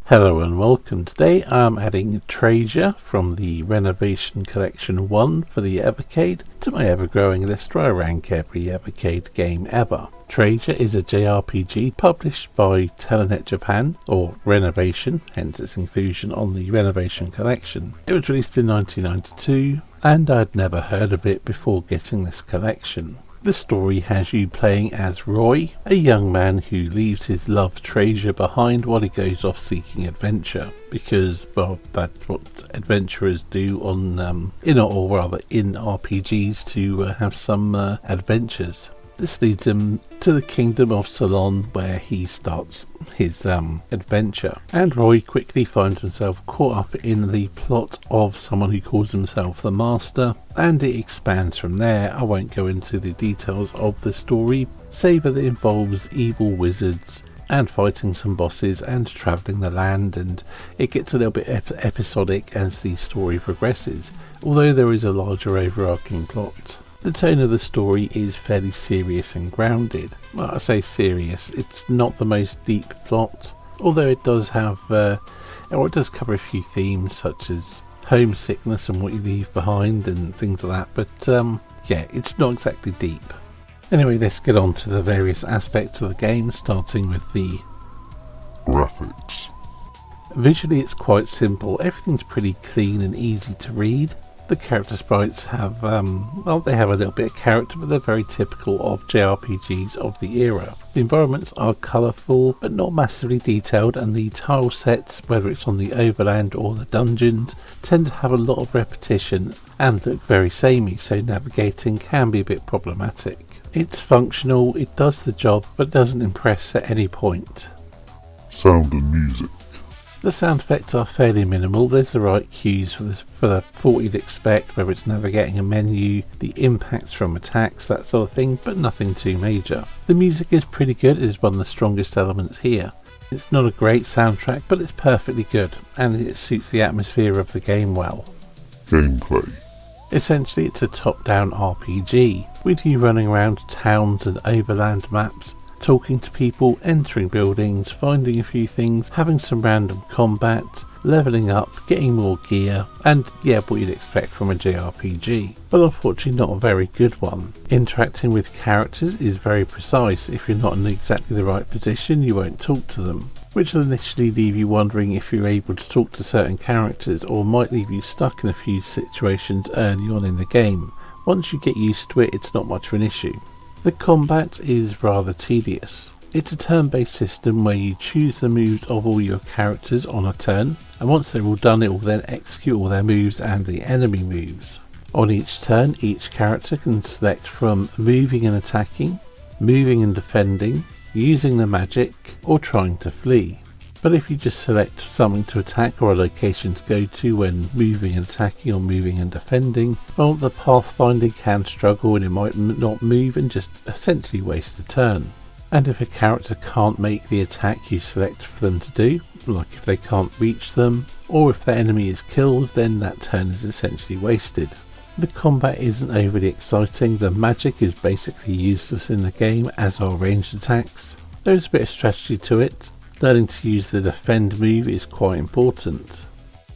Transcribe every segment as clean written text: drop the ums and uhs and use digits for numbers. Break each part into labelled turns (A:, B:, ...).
A: Hello and welcome. Today I'm adding Traysia from the Renovation Collection 1 for the Evercade to my ever-growing list where I rank every Evercade game ever. Traysia is a JRPG published by Telenet Japan, or Renovation, hence its inclusion on the Renovation Collection. It was released in 1992 and I'd never heard of it before getting this collection. The story has you playing as Roy, a young man who leaves his love Traysia behind while he goes off seeking adventure. Because, well, that's what adventurers do in RPGs, to have some adventures. This leads him to the kingdom of Ceylon, where he starts his adventure. And Roy quickly finds himself caught up in the plot of someone who calls himself the Master, and it expands from there. I won't go into the details of the story, save that it involves evil wizards and fighting some bosses and travelling the land, and it gets a little bit episodic as the story progresses, although there is a larger overarching plot. The tone of the story is fairly serious and grounded. Well, I say serious, it's not the most deep plot, although it does have, it does cover a few themes such as homesickness and what you leave behind and things like that, but yeah, it's not exactly deep. Anyway, let's get on to the various aspects of the game, starting with the
B: graphics.
A: Visually it's quite simple, everything's pretty clean and easy to read. The character sprites have, they have a little bit of character, but they're very typical of JRPGs of the era. The environments are colourful, but not massively detailed, and the tile sets, whether it's on the overland or the dungeons, tend to have a lot of repetition and look very samey, so navigating can be a bit problematic. It's functional, it does the job, but doesn't impress at any point.
B: Sound and music.
A: The sound effects are fairly minimal. There's the right cues for what you'd expect, whether it's navigating a menu, the impacts from attacks, that sort of thing, but nothing too major. The music is pretty good, it is one of the strongest elements here. It's not a great soundtrack, but it's perfectly good, and it suits the atmosphere of the game well.
B: Gameplay.
A: Essentially it's a top-down RPG, with you running around towns and overland maps, talking to people, entering buildings, finding a few things, having some random combat, leveling up, getting more gear, and yeah, what you'd expect from a JRPG, but unfortunately not a very good one. Interacting with characters is very precise. If you're not in exactly the right position, you won't talk to them, which will initially leave you wondering if you're able to talk to certain characters, or might leave you stuck in a few situations early on in the game. Once you get used to it, it's not much of an issue. The combat is rather tedious. It's a turn-based system where you choose the moves of all your characters on a turn, and once they're all done it will then execute all their moves and the enemy moves. On each turn, each character can select from moving and attacking, moving and defending, using the magic, or trying to flee. But if you just select something to attack or a location to go to when moving and attacking or moving and defending, well, the pathfinding can struggle and it might not move and just essentially waste a turn. And if a character can't make the attack you select for them to do, like if they can't reach them, or if the enemy is killed, then that turn is essentially wasted. The combat isn't overly exciting, the magic is basically useless in the game, as are ranged attacks. There's a bit of strategy to it. Learning to use the defend move is quite important.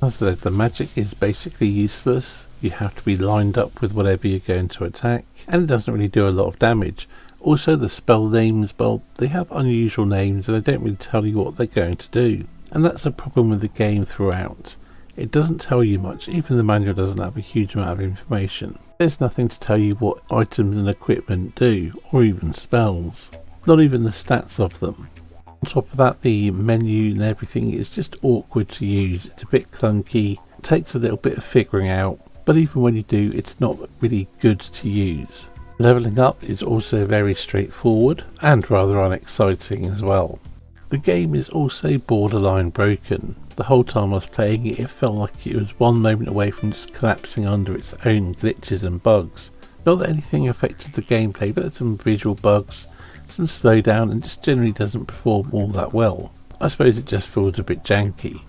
A: As I said, the magic is basically useless. You have to be lined up with whatever you're going to attack, and it doesn't really do a lot of damage. Also, the spell names, well, they have unusual names and they don't really tell you what they're going to do. And that's a problem with the game throughout. It doesn't tell you much, even the manual doesn't have a huge amount of information. There's nothing to tell you what items and equipment do, or even spells. Not even the stats of them. On top of that, the menu and everything is just awkward to use. It's a bit clunky, it takes a little bit of figuring out, but even when you do, it's not really good to use. Leveling up is also very straightforward and rather unexciting as well. The game is also borderline broken. The whole time I was playing it, it felt like it was one moment away from just collapsing under its own glitches and bugs. Not that anything affected the gameplay, but there's some visual bugs, some slowdown, and just generally doesn't perform all that well. I suppose it just feels a bit janky.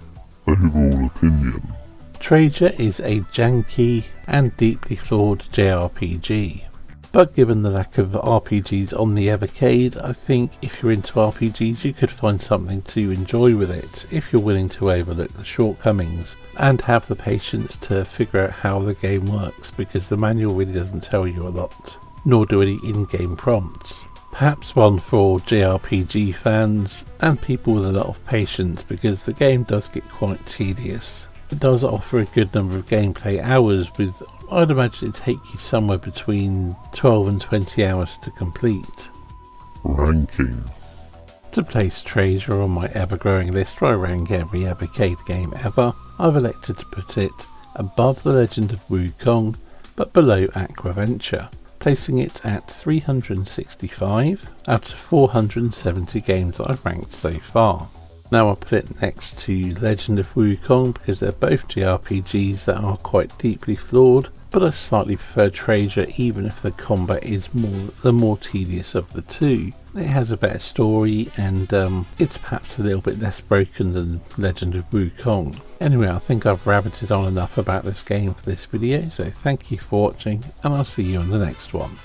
B: Overall opinion.
A: Traysia is a janky and deeply flawed JRPG. But given the lack of RPGs on the Evercade, I think if you're into RPGs you could find something to enjoy with it if you're willing to overlook the shortcomings and have the patience to figure out how the game works, because the manual really doesn't tell you a lot, nor do any in-game prompts. Perhaps one for JRPG fans and people with a lot of patience, because the game does get quite tedious. It does offer a good number of gameplay hours, with I'd imagine it'd take you somewhere between 12 and 20 hours to complete.
B: Ranking.
A: To place Traysia on my ever-growing list where I rank every Evercade game ever, I've elected to put it above The Legend of Wukong but below Aquaventure, placing it at 365 out of 470 games that I've ranked so far. Now I'll put it next to Legend of Wukong because they're both JRPGs that are quite deeply flawed, but I slightly prefer Traysia even if the combat is the more tedious of the two. It has a better story and it's perhaps a little bit less broken than Legend of Wukong. Anyway, I think I've rabbited on enough about this game for this video, so thank you for watching and I'll see you in the next one.